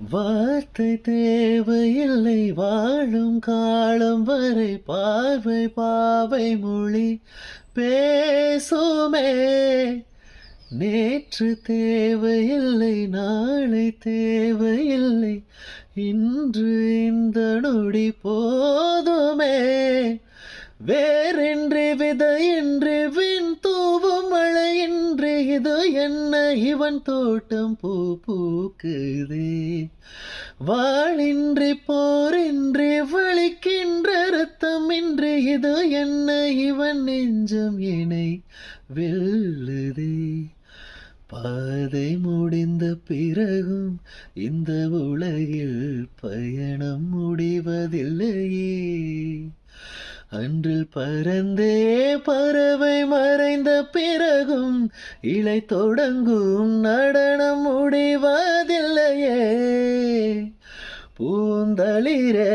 வார்த்தை தேவையில்லை வாழும் காலம் வரை பார்வை பாவை மொழி பேசுமே. நேற்று தேவையில்லை நாளை தேவையில்லை இன்று இந்த நொடி போதுமே. வேறின்றி விதையின்றி விண் தூவும் மழையின்றி இது என்ன இவன் தோட்டம் பூ பூக்குதே. வாளின்றி போரின்றி வலிக்கின்ற ரத்தமின்றி இது என்ன இவன் நெஞ்சம் இணை வெல்லுதே. பாதை முடிந்த பிறகும் இந்த உலகில் பயணம் முடிவதில்லையே. அன்றில் பறந்தே பறவை மறைந்த பிறகும் இலை தொடங்கும் நடனம் முடிவதில்லையே. பூந்தளிரே